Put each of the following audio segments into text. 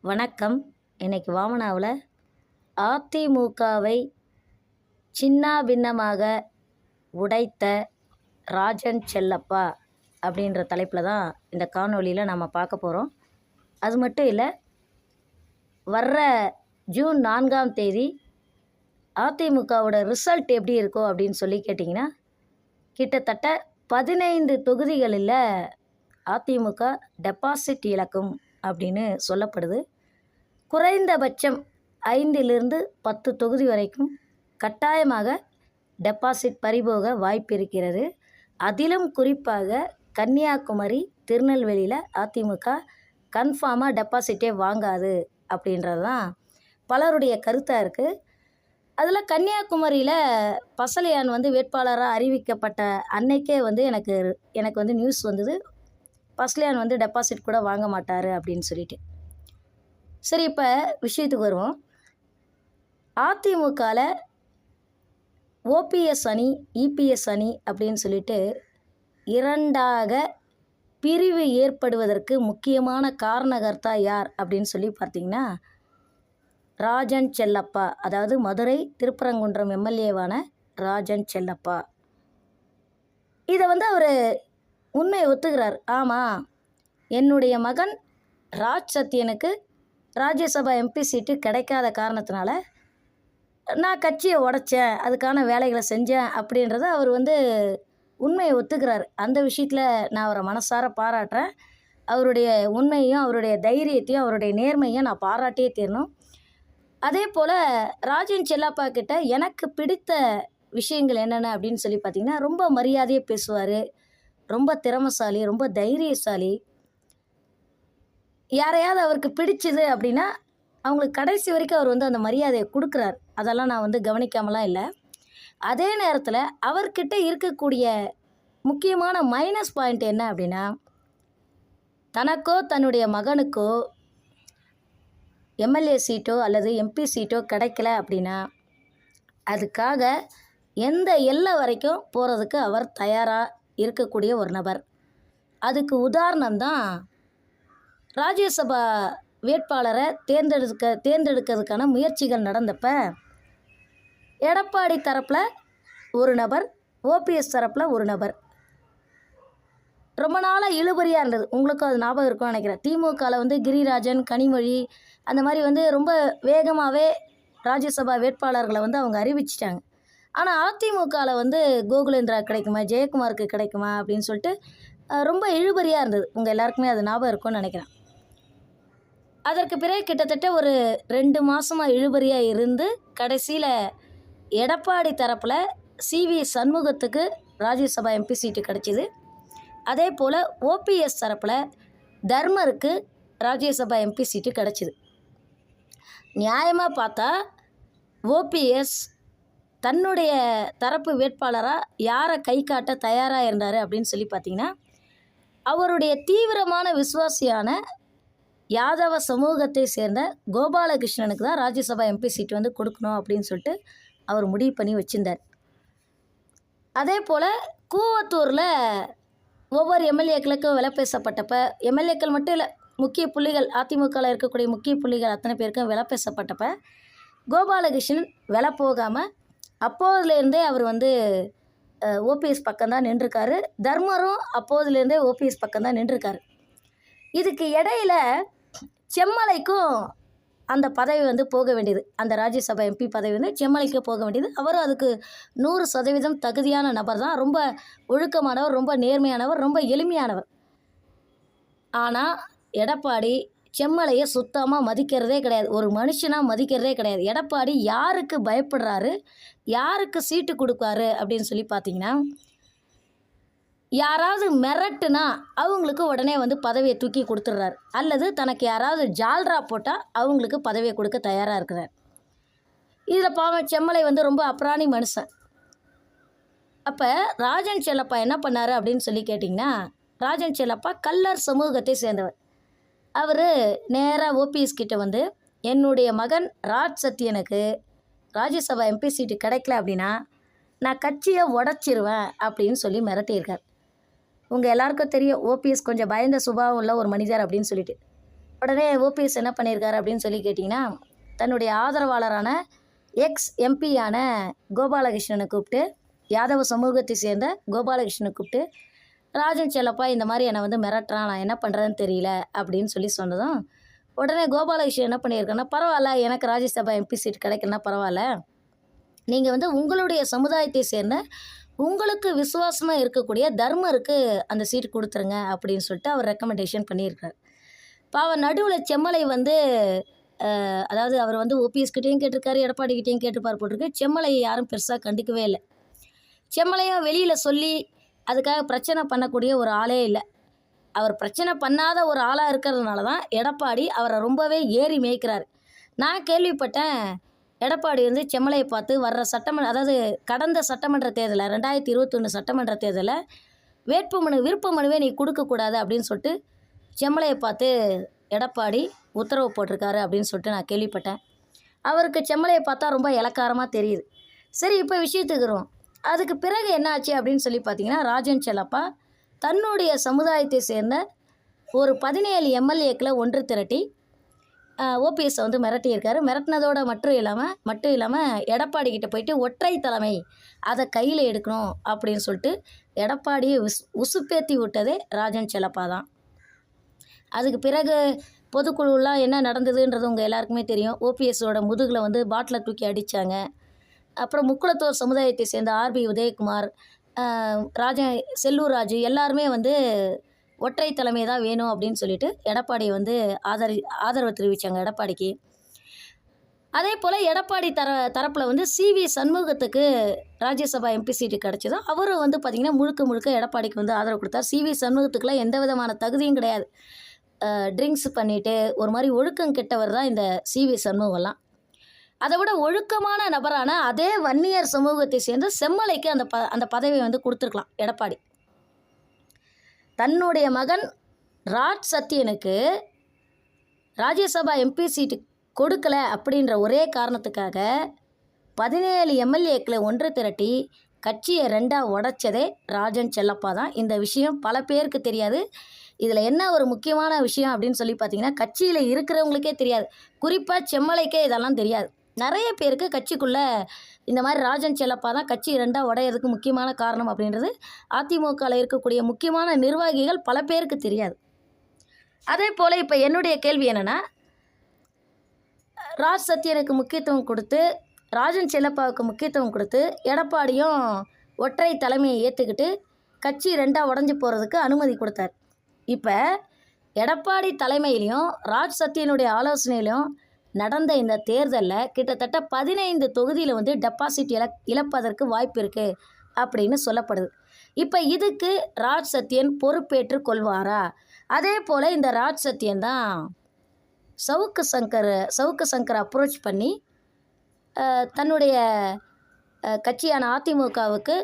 வணக்கம். இன்னைக்கு வாமனாவில் அதிமுகவை சின்னாபின்னமாக உடைத்த ராஜன் செல்லப்பா அப்படின்ற தலைப்பில் தான் இந்த காணொளியில் நம்ம பார்க்க போகிறோம். அது மட்டும் இல்லை, வர்ற ஜூன் 4ஆம் தேதி அதிமுகவோட ரிசல்ட் எப்படி இருக்கோ அப்படின்னு சொல்லி கேட்டிங்கன்னா, கிட்டத்தட்ட 15 தொகுதிகளில் அதிமுக டெபாசிட் இழக்கும் அப்படின்னு சொல்லப்படுது. குறைந்தபட்சம் 5லிருந்து 10 தொகுதி வரைக்கும் கட்டாயமாக டெபாசிட் பறிபோக வாய்ப்பு இருக்கிறது. அதிலும் குறிப்பாக கன்னியாகுமரி, திருநெல்வேலியில் அதிமுக கன்ஃபார்மாக டெபாசிட்டே வாங்காது அப்படின்றது தான் பலருடைய கருத்தாக இருக்குது. அதில் கன்னியாகுமரியில் பசலையான் வேட்பாளராக அறிவிக்கப்பட்ட அன்னைக்கே எனக்கு நியூஸ் வந்தது, பசலையான் டெபாசிட் கூட வாங்க மாட்டார் அப்படின்னு சொல்லிட்டு. சரி, இப்போ விஷயத்துக்கு வருவோம். அதிமுகவில் ஓபிஎஸ் அணி, இபிஎஸ் அணி அப்படின்னு சொல்லிட்டு இரண்டாக பிரிவு ஏற்படுவதற்கு முக்கியமான காரணகர்த்தா யார் அப்படின்னு சொல்லி பார்த்தீங்கன்னா, ராஜன் செல்லப்பா, அதாவது மதுரை திருப்பரங்குன்றம் எம்எல்ஏவான ராஜன் செல்லப்பா. இதை அவர் உண்மையை ஒத்துக்கிறார். ஆமாம், என்னுடைய மகன் ராஜ் சத்யனுக்கு ராஜ்யசபா எம்பி சீட்டு கிடைக்காத காரணத்தினால நான் கட்சியை உடைச்சேன், அதுக்கான வேலைகளை செஞ்சேன் அப்படின்றத அவர் உண்மையை ஒத்துக்கிறார். அந்த விஷயத்தில் நான் அவரை மனசார பாராட்டுறேன். அவருடைய உண்மையும் அவருடைய தைரியத்தையும் அவருடைய நேர்மையும் நான் பாராட்டியே தீரணும். அதே போல் ராஜன் செல்லப்பா கிட்ட எனக்கு பிடித்த விஷயங்கள் என்னென்ன அப்படின்னு சொல்லி பார்த்திங்கன்னா, ரொம்ப மரியாதையாக பேசுவார், ரொம்ப திறமைசாலி, ரொம்ப தைரியசாலி. யாரையாவது அவருக்கு பிடிச்சிது அப்படின்னா அவங்களுக்கு கடைசி வரைக்கும் அவர் அந்த மரியாதையை கொடுக்குறார். அதெல்லாம் நான் கவனிக்காமலாம் இல்லை. அதே நேரத்தில் அவர்கிட்ட இருக்கக்கூடிய முக்கியமான மைனஸ் பாயிண்ட் என்ன அப்படின்னா, தனக்கோ தன்னுடைய மகனுக்கோ எம்எல்ஏ சீட்டோ அல்லது எம்பி சீட்டோ கிடைக்கல அப்படின்னா அதுக்காக எந்த எல்லை வரைக்கும் போகிறதுக்கு அவர் தயாராக இருக்கக்கூடிய ஒரு நபர். அதுக்கு உதாரணம்தான் ராஜ்யசபா வேட்பாளரை தேர்ந்தெடுக்கிறதுக்கான முயற்சிகள் நடந்தப்ப எடப்பாடி தரப்பில் ஒரு நபர், ஓபிஎஸ் தரப்பில் ஒரு நபர். ரொம்ப நாளாக இழுபறியாக இருந்தது. உங்களுக்கும் அது ஞாபகம் இருக்கும்னு நினைக்கிறேன். திமுகவில் கிரிராஜன், கனிமொழி அந்த மாதிரி ரொம்ப வேகமாகவே ராஜ்யசபா வேட்பாளர்களை அவங்க அறிவிச்சிட்டாங்க. ஆனால் அதிமுகவில் கோகுலேந்திரா கிடைக்குமா, ஜெயக்குமாருக்கு கிடைக்குமா அப்படின்னு சொல்லிட்டு ரொம்ப இழுபறியாக இருந்தது. உங்கள் எல்லாருக்குமே அது ஞாபகம் இருக்கும்னு நினைக்கிறேன். அதற்கு பிறகு கிட்டத்தட்ட ஒரு 2 மாதமாக இழுபறியாக இருந்து கடைசியில் எடப்பாடி தரப்பில் சிவி சண்முகத்துக்கு ராஜ்யசபா எம்பி சீட்டு கிடச்சிது. அதே போல் ஓபிஎஸ் தரப்பில் தர்மருக்கு ராஜ்யசபா எம்பி சீட்டு கிடச்சிது. நியாயமாக பார்த்தா ஓபிஎஸ் தன்னுடைய தரப்பு வேட்பாளராக யாரை கை காட்ட தயாராக இருந்தார் அப்படின்னு சொல்லி பார்த்தீங்கன்னா, அவருடைய தீவிரமான விசுவாசியான யாதவ சமூகத்தை சேர்ந்த கோபாலகிருஷ்ணனுக்கு தான் ராஜ்யசபா எம்பி சீட் கொடுக்கணும் அப்படின்னு சொல்லிட்டு அவர் முடிவு பண்ணி வச்சுருந்தார். அதே போல் கூவத்தூரில் ஒவ்வொரு எம்எல்ஏக்களுக்கும் விலை பேசப்பட்டப்ப, எம்எல்ஏக்கள் மட்டும் இல்லை, முக்கிய புள்ளிகள், அதிமுகவில் இருக்கக்கூடிய முக்கிய புள்ளிகள் அத்தனை பேருக்கும் விலை பேசப்பட்டப்ப கோபாலகிருஷ்ணன் விலை போகாமல் அப்போதுலேருந்தே அவர் ஓபிஎஸ் பக்கம்தான் நின்றுருக்காரு. தர்மரும் அப்போதுலேருந்தே ஓபிஎஸ் பக்கம்தான் நின்றுருக்காரு. இதுக்கு இடையில செம்மலைக்கும் அந்த பதவி போக வேண்டியது, அந்த ராஜ்யசபா எம்பி பதவி செம்மலைக்கு போக வேண்டியது. அவரும் அதுக்கு 100% தகுதியான நபர் தான். ரொம்ப ஒழுக்கமானவர், ரொம்ப நேர்மையானவர், ரொம்ப எளிமையானவர். ஆனால் எடப்பாடி செம்மலையை சுத்தமாக மதிக்கிறதே கிடையாது, ஒரு மனுஷனாக மதிக்கிறதே கிடையாது. எடப்பாடி யாருக்கு பயப்படுறாரு, யாருக்கு சீட்டு கொடுப்பாரு அப்படின்னு சொல்லி பார்த்தீங்கன்னா, யாராவது மிரட்டுனா அவங்களுக்கு உடனே பதவியை தூக்கி கொடுத்துட்றாரு, அல்லது தனக்கு யாராவது ஜால்ரா போட்டால் அவங்களுக்கு பதவியை கொடுக்க தயாராக இருக்கிறார். இதில் பாவம் செம்மலை ரொம்ப அப்ராணி மனுஷன். அப்போ ராஜன் செல்லப்பா என்ன பண்ணார் அப்படின்னு சொல்லி கேட்டிங்கன்னா, ராஜன் செல்லப்பா கல்லர் சமூகத்தை சேர்ந்தவர். அவர் நேராக ஓபிஎஸ் கிட்ட என்னுடைய மகன் ராஜ் சத்யனுக்கு ராஜ்யசபா எம்பி சீட்டு கிடைக்கல அப்படின்னா நான் கட்சியை உடச்சிருவேன் அப்படின்னு சொல்லி மிரட்டியிருக்கார். உங்கள் எல்லாருக்கும் தெரியும், ஓபிஎஸ் கொஞ்சம் பயந்த சுபாவம் உள்ள ஒரு மனிதர் அப்படின்னு சொல்லிட்டு. உடனே ஓபிஎஸ் என்ன பண்ணியிருக்காரு அப்படின்னு சொல்லி கேட்டிங்கன்னா, தன்னுடைய ஆதரவாளரான எக்ஸ் எம்பியான கோபாலகிருஷ்ணனை கூப்பிட்டு, யாதவ சமூகத்தை சேர்ந்த கோபாலகிருஷ்ணனை கூப்பிட்டு, ராஜன் செல்லப்பா இந்த மாதிரி என்னை வந்து மிரட்டுறான், நான் என்ன பண்ணுறதுன்னு தெரியல அப்படின்னு சொல்லி சொன்னதும், உடனே கோபாலகிருஷ்ணன் என்ன பண்ணியிருக்காருன்னா, பரவாயில்ல, எனக்கு ராஜ்யசபா எம்பி சீட் கிடைக்கலன்னா பரவாயில்ல, நீங்கள் வந்து உங்களுடைய சமுதாயத்தை சேர்ந்த உங்களுக்கு விசுவாசமாக இருக்கக்கூடிய தர்மருக்கு அந்த சீட்டு கொடுத்துருங்க அப்படின்னு சொல்லிட்டு அவர் ரெக்கமெண்டேஷன் பண்ணியிருக்கார். பாவம் நடுவில் செம்மலை வந்து அதாவது அவர் வந்து ஓபிஎஸ்கிட்டையும் கேட்டிருக்காரு, எடப்பாடிக்கிட்டையும் கேட்டிருப்பார் போட்டிருக்கு. செம்மலையை யாரும் பெருசாக கண்டுக்கவே இல்லை. செம்மலையும் வெளியில் சொல்லி அதுக்காக பிரச்சனை பண்ணக்கூடிய ஒரு ஆளே இல்லை. அவர் பிரச்சனை பண்ணாத ஒரு ஆளாக இருக்கிறதுனால தான் எடப்பாடி அவரை ரொம்பவே ஏறி மேய்க்கிறார். நான் கேள்விப்பட்டேன், எடப்பாடி வந்து செம்மலையை பார்த்து வர்ற அதாவது கடந்த சட்டமன்ற தேர்தலில் 2021 சட்டமன்ற தேர்தலில் விருப்ப மனுவே நீ கொடுக்கக்கூடாது அப்படின்னு சொல்லிட்டு செம்மலையை பார்த்து எடப்பாடி உத்தரவு போட்டிருக்காரு அப்படின்னு சொல்லிட்டு நான் கேள்விப்பட்டேன். அவருக்கு செம்மலையை பார்த்தா ரொம்ப இளக்காரமாக தெரியுது. சரி, இப்போ விஷயத்துக்கு வரும். அதுக்கு பிறகு என்ன ஆச்சு அப்படின்னு சொல்லி பார்த்தீங்கன்னா, ராஜன் செல்லப்பா தன்னுடைய சமுதாயத்தை சேர்ந்த ஒரு 17 எம்எல்ஏக்களை ஒன்று திரட்டி ஓபிஎஸ்ஸை வந்து மிரட்டியிருக்காரு. மிரட்டினதோட மட்டும் இல்லாமல் எடப்பாடி கிட்ட போயிட்டு ஒற்றை தலைமை அதை கையில் எடுக்கணும் அப்படின்னு சொல்லிட்டு எடப்பாடியை உசுப்பேற்றி விட்டதே ராஜன் செல்லப்பா தான். அதுக்கு பிறகு பொதுக்குழுலாம் என்ன நடந்ததுன்றது உங்கள் எல்லாருக்குமே தெரியும். ஓபிஎஸோட முதுகில் வந்து பாட்டிலை தூக்கி அடித்தாங்க. அப்புறம் முக்குளத்தோர் சமுதாயத்தை சேர்ந்த ஆர்பி உதயகுமார், செல்லூர் ராஜு எல்லாருமே வந்து ஒற்றை தலைமை தான் வேணும் அப்படின்னு சொல்லிட்டு எடப்பாடியை வந்து ஆதரவு தெரிவித்தாங்க எடப்பாடிக்கு. அதே போல் எடப்பாடி தரப்பில் வந்து சிவி சண்முகத்துக்கு ராஜ்யசபா எம்பி சீட்டு கிடச்சிதோ அவரும் வந்து பார்த்திங்கன்னா முழுக்க எடப்பாடிக்கு வந்து ஆதரவு கொடுத்தார். சிவி சண்முகத்துக்குலாம் எந்த விதமான தகுதியும் கிடையாது. ட்ரிங்க்ஸ் பண்ணிவிட்டு ஒரு மாதிரி ஒழுக்கம் கெட்டவர் தான் இந்த சிவி சண்முகம்லாம். அதை விட ஒழுக்கமான நபரான அதே வன்னியர் சமூகத்தை சேர்ந்த செம்மலைக்கு அந்த பதவியை வந்து கொடுத்துருக்கலாம் எடப்பாடி. தன்னுடைய மகன் ராஜ் சத்தியனுக்கு ராஜ்யசபா எம்பி சீட்டு கொடுக்கல அப்படின்ற ஒரே காரணத்துக்காக 17 எம்எல்ஏக்களை ஒன்று திரட்டி கட்சியை 2ஆக உடைச்சதே ராஜன் செல்லப்பா தான். இந்த விஷயம் பல பேருக்கு தெரியாது. இதில் என்ன ஒரு முக்கியமான விஷயம் அப்படின்னு சொல்லி பார்த்தீங்கன்னா, கட்சியில் இருக்கிறவங்களுக்கே தெரியாது. குறிப்பாக செம்மலைக்கே இதெல்லாம் தெரியாது. நிறைய பேருக்கு கட்சிக்குள்ளே இந்த மாதிரி ராஜன் செல்லப்பா தான் கட்சி 2ஆக உடையிறதுக்கு முக்கியமான காரணம் அப்படின்றது அதிமுகவில் இருக்கக்கூடிய முக்கியமான நிர்வாகிகள் பல பேருக்கு தெரியாது. அதே போல் இப்போ என்னுடைய கேள்வி என்னென்னா, ராஜ் சத்தியனுக்கு முக்கியத்துவம் கொடுத்து ராஜன் செல்லப்பாவுக்கு முக்கியத்துவம் கொடுத்து எடப்பாடியும் ஒற்றை தலைமையை ஏற்றுக்கிட்டு கட்சி 2ஆக உடஞ்சி போகிறதுக்கு அனுமதி கொடுத்தார். இப்போ எடப்பாடி தலைமையிலையும் ராஜ் சத்தியனுடைய ஆலோசனையிலையும் நடந்த இந்த தேர்தலில் கிட்டத்தட்ட 15 தொகுதியில் வந்து டெபாசிட் இழப்பதற்கு வாய்ப்பு இருக்குது அப்படின்னு சொல்லப்படுது. இப்போ இதுக்கு ராஜ் சத்தியன் பொறுப்பேற்று கொள்வாரா? அதே போல் இந்த ராஜ் சத்தியன் தான் சவுக்கு சங்கர் அப்ரோச் பண்ணி தன்னுடைய கட்சியான அதிமுகவுக்கு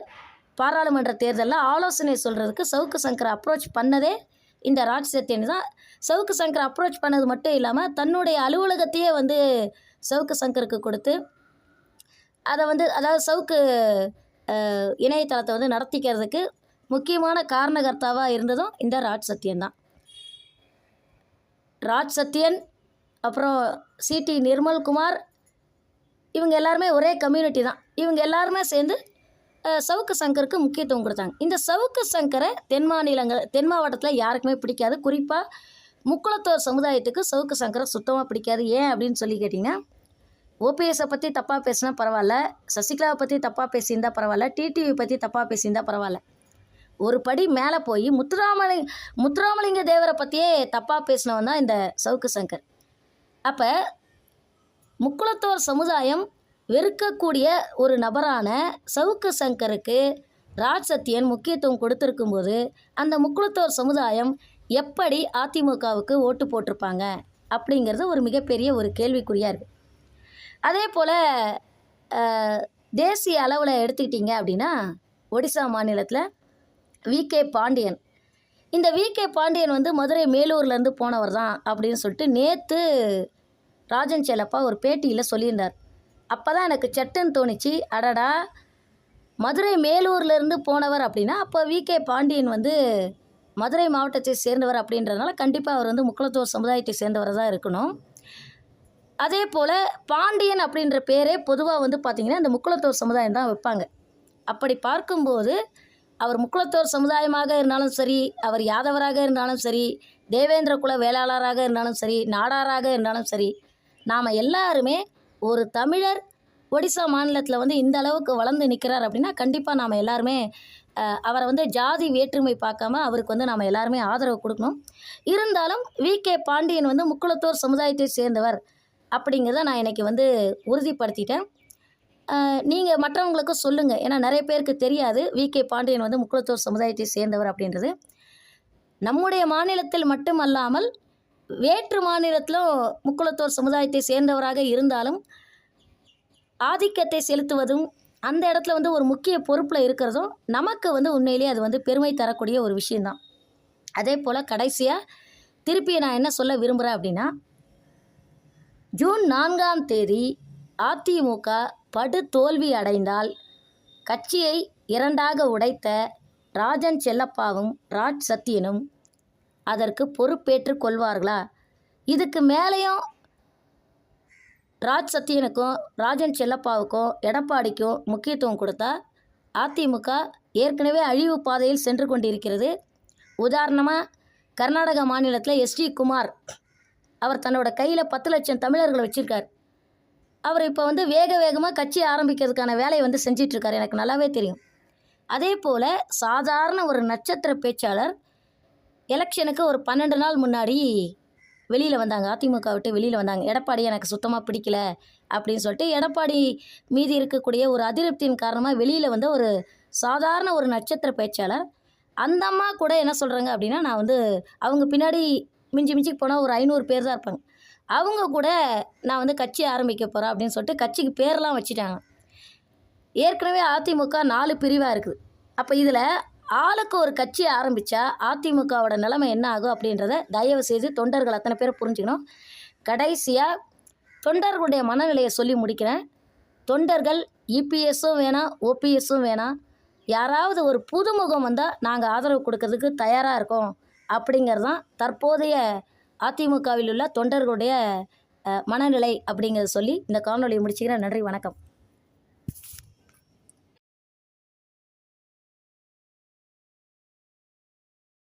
பாராளுமன்ற தேர்தலில் ஆலோசனை சொல்கிறதுக்கு சவுக்கு சங்கரை அப்ரோச் பண்ணதே இந்த ராஜ் சத்தியன் தான். சவுக்கு சங்கரை அப்ரோச் பண்ணது மட்டும் இல்லாமல் தன்னுடைய அலுவலகத்தையே வந்து சவுக்கு சங்கருக்கு கொடுத்து அதை வந்து அதாவது சவுக்கு இணையதளத்தை வந்து நடத்திக்கிறதுக்கு முக்கியமான காரணகர்த்தாவாக இருந்ததும் இந்த ராஜ் சத்தியன் தான். ராஜ் சத்தியன் அப்புறம் சிடி நிர்மல்குமார் இவங்க எல்லாருமே ஒரே கம்யூனிட்டி தான். இவங்க எல்லாருமே சேர்ந்து சவுக்கு சங்கருக்கு முக்கியத்துவம் கொடுத்தாங்க. இந்த சவுக்கு சங்கரை தென் மாவட்டத்தில் யாருக்குமே பிடிக்காது. குறிப்பாக முக்குளத்தோர் சமுதாயத்துக்கு சவுக்கு சங்கரை சுத்தமாக பிடிக்காது. ஏன் அப்படின்னு சொல்லி கேட்டிங்கன்னா, ஓபிஎஸை பற்றி தப்பாக பேசினா பரவாயில்ல, சசிகலாவை பற்றி தப்பாக பேசியிருந்தால் பரவாயில்ல, டிடிவி பற்றி தப்பாக பேசியிருந்தால் பரவாயில்ல, ஒரு படி மேலே போய் முத்துராமலிங்க தேவரை பற்றியே தப்பாக பேசினவன் தான் இந்த சவுக்கு சங்கர். அப்போ முக்குளத்தோர் சமுதாயம் வெறுக்கக்கூடிய ஒரு நபரான சவுக்கு சங்கருக்கு ராஜ் சத்தியன் முக்கியத்துவம் கொடுத்துருக்கும்போது அந்த முக்குளத்தோர் சமுதாயம் எப்படி அதிமுகவுக்கு ஓட்டு போட்டிருப்பாங்க அப்படிங்கிறது ஒரு மிகப்பெரிய ஒரு கேள்விக்குறியாக இருக்குது. அதே போல் தேசிய அளவில் எடுத்துக்கிட்டிங்க அப்படின்னா ஒடிசா மாநிலத்தில் விகே பாண்டியன், இந்த விகே பாண்டியன் வந்து மதுரை மேலூர்லேருந்து போனவர் தான் அப்படின்னு சொல்லிட்டு நேற்று ராஜன் செல்லப்பா ஒரு பேட்டியில் சொல்லியிருந்தார். அப்போ தான் எனக்கு சட்டுன்னு தோணிச்சு, அடடா மதுரை மேலூர்லேருந்து போனவர் அப்படின்னா அப்போ விகே பாண்டியன் வந்து மதுரை மாவட்டத்தை சேர்ந்தவர் அப்படின்றதுனால கண்டிப்பாக அவர் வந்து முக்குளத்தோர் சமுதாயத்தை சேர்ந்தவராக தான் இருக்கணும். அதே போல் பாண்டியன் அப்படின்ற பேரே பொதுவாக வந்து பார்த்திங்கன்னா இந்த முக்குளத்தோர் சமுதாயம் தான் வைப்பாங்க. அப்படி பார்க்கும்போது அவர் முக்குளத்தோர் சமுதாயமாக இருந்தாலும் சரி, அவர் யாதவராக இருந்தாலும் சரி, தேவேந்திர குல வேளாளராக இருந்தாலும் சரி, நாடாராக இருந்தாலும் சரி, நாம் எல்லாருமே ஒரு தமிழர் ஒடிசா மாநிலத்தில் வந்து இந்த அளவுக்கு வளர்ந்து நிற்கிறார் அப்படின்னா கண்டிப்பாக நாம் எல்லாருமே அவரை வந்து ஜாதி வேற்றுமை பார்க்காம அவருக்கு வந்து நாம் எல்லாருமே ஆதரவு கொடுக்கணும். இருந்தாலும் வி.கே. பாண்டியன் வந்து முக்குளத்தோர் சமுதாயத்தை சேர்ந்தவர் அப்படிங்கிறத நான் இன்றைக்கி வந்து உறுதிப்படுத்திட்டேன். நீங்கள் மற்றவங்களுக்கும் சொல்லுங்கள். ஏன்னா நிறைய பேருக்கு தெரியாது வி.கே. பாண்டியன் வந்து முக்குளத்தோர் சமுதாயத்தை சேர்ந்தவர் அப்படின்றது. நம்முடைய மாநிலத்தில் மட்டுமல்லாமல் வேற்று மாநிலத்திலும் முக்குளத்தோர் சமுதாயத்தை சேர்ந்தவராக இருந்தாலும் ஆதிக்கத்தை செலுத்துவதும் அந்த இடத்துல வந்து ஒரு முக்கிய பொறுப்பில் இருக்கிறதும் நமக்கு வந்து உண்மையிலேயே அது வந்து பெருமை தரக்கூடிய ஒரு விஷயந்தான். அதே போல் கடைசியாக திருப்பி நான் என்ன சொல்ல விரும்புகிறேன் அப்படின்னா, ஜூன் 4ஆம் தேதி அதிமுக படு தோல்வி அடைந்தால் கட்சியை இரண்டாக உடைத்த ராஜன் செல்லப்பாவும் ராஜ் சத்தியனும் அதற்கு பொறுப்பேற்று கொள்வார்களா? இதுக்கு மேலேயும் ராஜ் சத்தியனுக்கும் ராஜன் செல்லப்பாவுக்கும் எடப்பாடிக்கும் முக்கியத்துவம் கொடுத்தா அதிமுக ஏற்கனவே அழிவு பாதையில் சென்று கொண்டிருக்கிறது. உதாரணமாக கர்நாடக மாநிலத்தில் எஸ்.டி. குமார் அவர் தன்னோட கையில் 10 லட்சம் தமிழர்களை வச்சுருக்கார். அவர் இப்போ வந்து வேகமாக கட்சி ஆரம்பிக்கிறதுக்கான வேலையை வந்து செஞ்சிட்ருக்கார். எனக்கு நல்லாவே தெரியும். அதே போல் சாதாரண ஒரு நட்சத்திர பேச்சாளர் எலெக்ஷனுக்கு ஒரு 12 நாள் முன்னாடி வெளியில் வந்தாங்க. அதிமுக விட்டு வெளியில் வந்தாங்க. எடப்பாடி எனக்கு சுத்தமாக பிடிக்கல அப்படின்னு சொல்லிட்டு எடப்பாடி மீதி இருக்கக்கூடிய ஒரு அதிருப்தியின் காரணமாக வெளியில் வந்த ஒரு சாதாரண ஒரு நட்சத்திர பேச்சாளர். அந்த அம்மா கூட என்ன சொல்கிறாங்க அப்படின்னா, நான் வந்து அவங்க பின்னாடி மிஞ்சி போனால் ஒரு 500 பேர் தான் இருப்பாங்க. அவங்க கூட நான் வந்து கட்சி ஆரம்பிக்க போகிறேன் அப்படின்னு சொல்லிட்டு கட்சிக்கு பேரெலாம் வச்சுட்டாங்க. ஏற்கனவே அதிமுக 4 பிரிவாக இருக்குது. அப்போ இதில் ஆளுக்கு ஒரு கட்சி ஆரம்பித்தா அதிமுகவோட நிலைமை என்ன ஆகும் அப்படின்றத தயவு செய்து தொண்டர்கள் அத்தனை பேரை புரிஞ்சுக்கணும். கடைசியாக தொண்டர்களுடைய மனநிலையை சொல்லி முடிக்கிறேன். தொண்டர்கள் இபிஎஸும் வேணாம், ஓபிஎஸும் வேணாம், யாராவது ஒரு புதுமுகம் வந்தால் நாங்கள் ஆதரவு கொடுக்கறதுக்கு தயாராக இருக்கோம் அப்படிங்கிறது தான் தற்போதைய அதிமுகவில் உள்ள தொண்டர்களுடைய மனநிலை அப்படிங்கிறத சொல்லி இந்த காணொலியை முடிச்சுக்கிறேன். நன்றி, வணக்கம்.